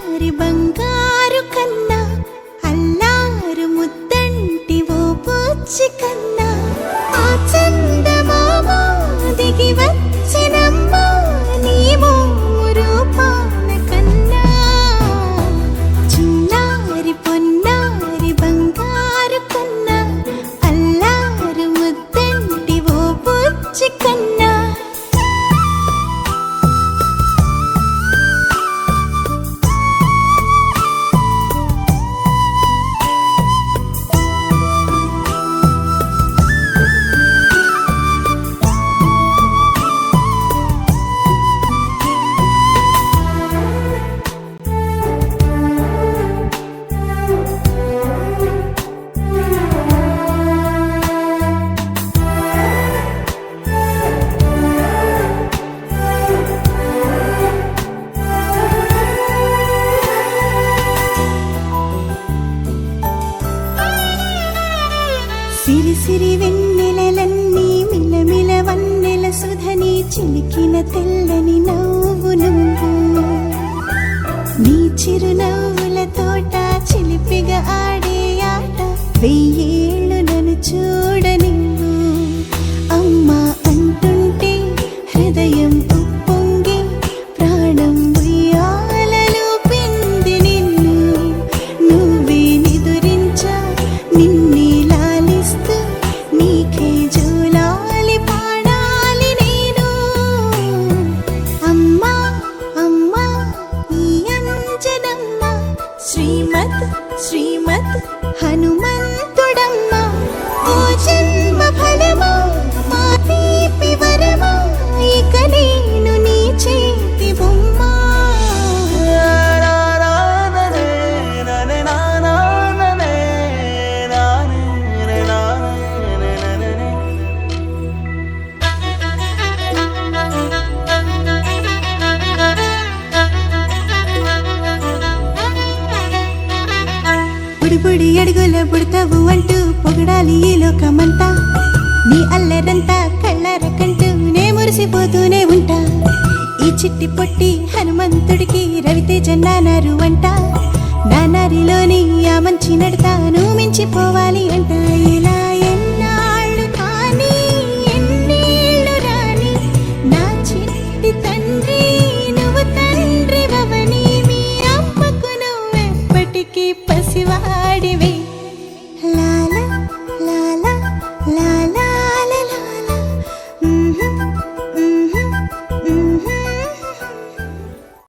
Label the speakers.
Speaker 1: చిన్నారి బంగారు కన్నా అల్లారు ముద్దంటి ఓ పూచి కన్నా ఆ చందమామ దిగి వచ్చినమ్మా నీ రూపాన కన్నా చిన్నారి పొన్నారి బంగారు కన్నా అల్లారు ముద్దంటి ఓ పూచి కన్నా సిరి సిరి వెన్నెలలన్నీ మిలమిల వన్నెల సుధని చిలికిన తెల్లని నవ్వు నువ్వు నీ చిరునవ్వుల తోట చిలిపిగా ఆడే ఆట వెయ్యేళ్ళు నన్ను చూడనివ్వు అమ్మా అంటుంటే హృదయం ఉప్పొంగి ప్రాణం ఉయ్యాలలో పింది నిన్ను నువ్వే నిదురించా నిన్నే నీకే జోలాలి పాడాలి నేను అమ్మా అమ్మా ఈ అంజనమ్మ శ్రీమత్ శ్రీమత్ హనుమంతుడమ్మ ఓ జన్మ ఫలమా మా తీపి వరమా ఇక నేను నీ చేతి బొమ్మ బుడి అడుగుల బుడతావు అంటూ పొగడాలి ఈ లోకమంతా నీ అల్లరంతా కళ్ళరకంటూ నే మురిసిపోతూనే ఉంటా ఈ చిట్టి పొట్టి హనుమంతుడికి రవితేజ నానారు అంట నానారిలోని ఆ మంచి నడతాను మించిపోవాలి అంట ఇలా ఎన్నాళ్ళు కానీ ఎన్నేళ్ళు రాని నా చిట్టి తండ్రి నువ్వు తండ్రి వవని మీ అమ్మకు నువ్వెప్పటికీ పసివాడివి లాల లాల